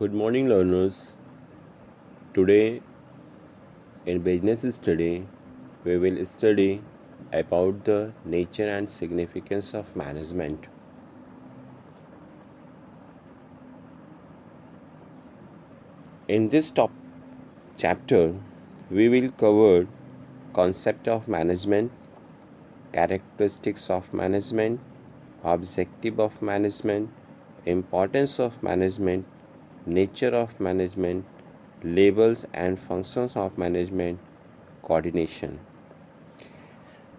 Good morning, learners. Today in business study, we will study about the nature and significance of management. In this top chapter, we will cover concept of management, characteristics of management, objective of management, importance of management, nature of management, labels and functions of management, coordination.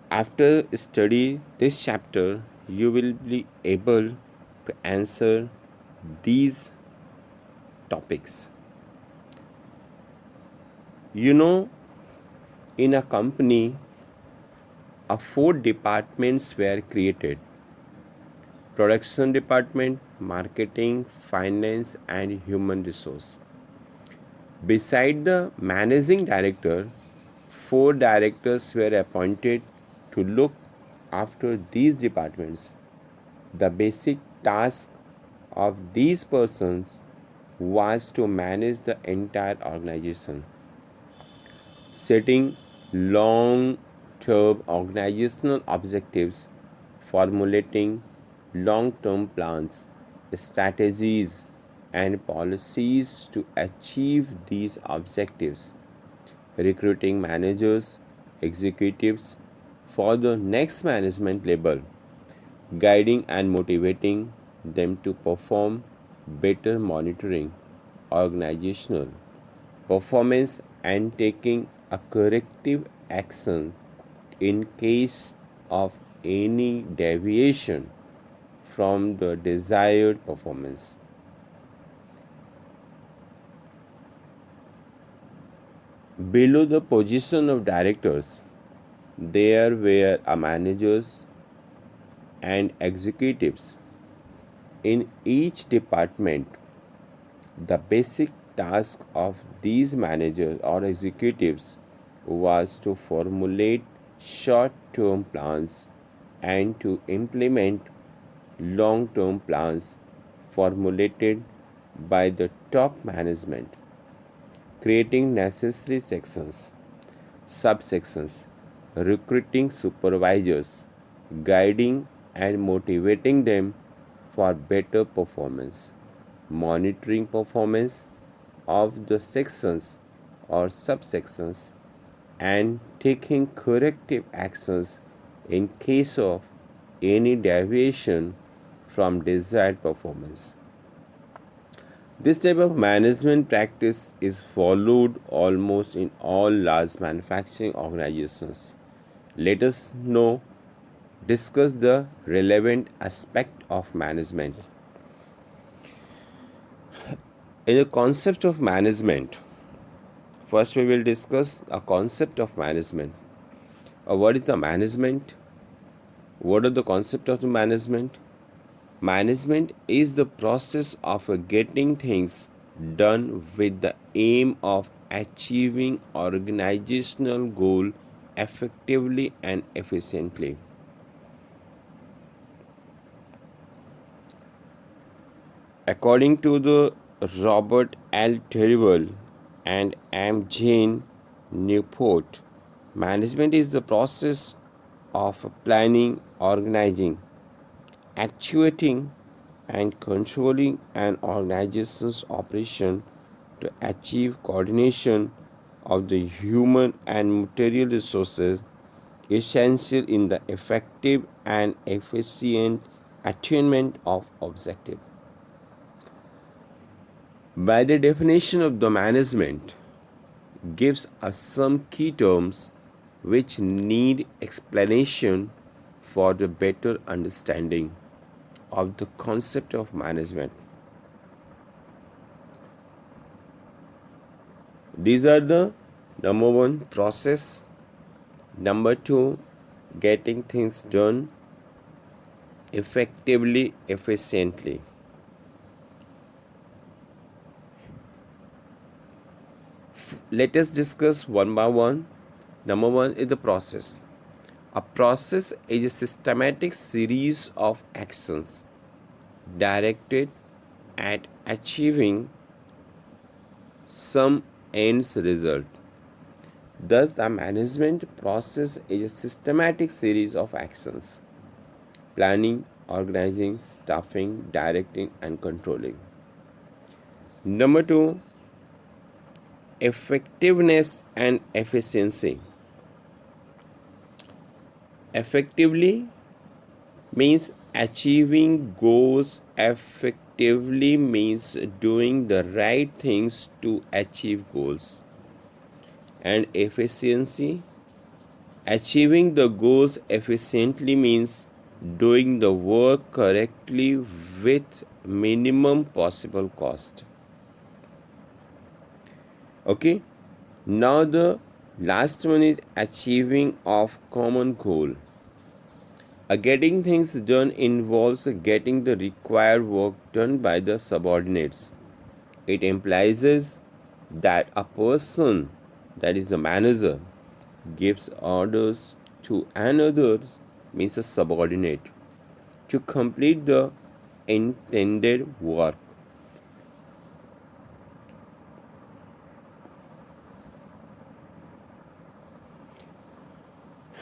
After study this chapter, you will be able to answer these topics. You know, in a company, four departments were created: production department, marketing, finance, and human resource. Beside the managing director, four directors were appointed to look after these departments. The basic task of these persons was to manage the entire organization, setting long term organizational objectives, formulating long term plans, strategies, and policies to achieve these objectives, recruiting managers, executives for the next management level, guiding and motivating them to perform better, monitoring organizational performance and taking a corrective action in case of any deviation from the desired performance. Below the position of directors, there were managers and executives. In each department, the basic task of these managers or executives was to formulate short term plans and to implement long term plans formulated by the top management, creating necessary sections, subsections, recruiting supervisors, guiding and motivating them for better performance, monitoring performance of the sections or subsections, and taking corrective actions in case of any deviation from desired performance. This type of management practice is followed almost in all large manufacturing organizations. Let us now discuss the relevant aspect of management. In the concept of management, first we will discuss a concept of management. What is the management? What are the concept of the management? Management is the process of getting things done with the aim of achieving organizational goal effectively and efficiently. According to the Robert L. Terrible and M. Jane Newport, management is the process of planning, organizing, actuating, and controlling an organization's operation to achieve coordination of the human and material resources essential in the effective and efficient attainment of objective. By the definition of the management gives us some key terms which need explanation for the better understanding of the concept of management. These are the number one, process, number two, getting things done effectively, efficiently. Let us discuss one by one. Number one is the process. A process is a systematic series of actions directed at achieving some ends result. Thus, the management process is a systematic series of actions: planning, organizing, staffing, directing, and controlling. Number two, effectiveness and efficiency. Effectively means achieving goals. Effectively means doing the right things to achieve goals. And efficiency, achieving the goals efficiently means doing the work correctly with minimum possible cost. Okay, now the last one is achieving of common goal. Getting things done involves getting the required work done by the subordinates. It implies that a person, that is a manager, gives orders to another, means a subordinate, to complete the intended work.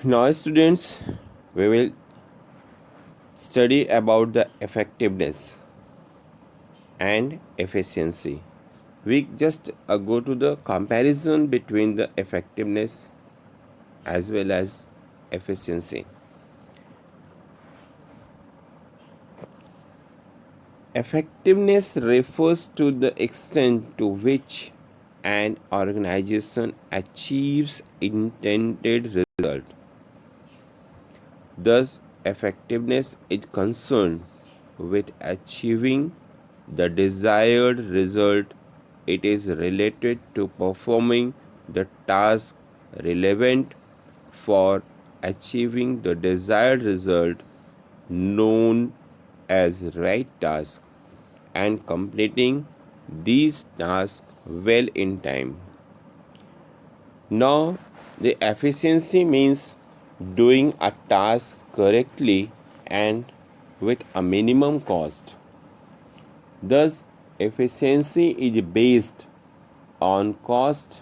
Now, students, we will study about the effectiveness and efficiency. We just go to the comparison between the effectiveness as well as efficiency. Effectiveness refers to the extent to which an organization achieves intended result. Thus, effectiveness is concerned with achieving the desired result. It is related to performing the task relevant for achieving the desired result, known as right task, and completing these tasks well in time. Now, the efficiency means doing a task correctly and with a minimum cost. Thus, efficiency is based on cost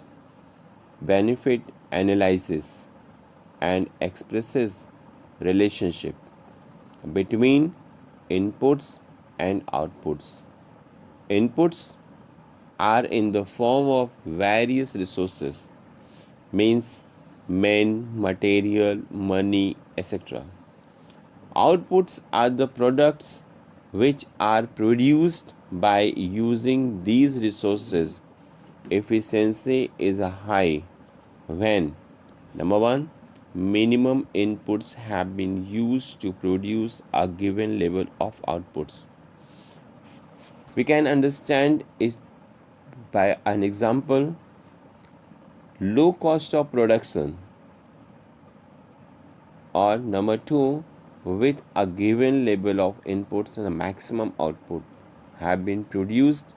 benefit analysis and expresses relationship between inputs and outputs. Inputs are in the form of various resources, means men, material, money, etc. Outputs are the products which are produced by using these resources. Efficiency is high when number one, minimum inputs have been used to produce a given level of outputs. We can understand it by an example: low cost of production, or number two, with a given level of inputs and a maximum output have been produced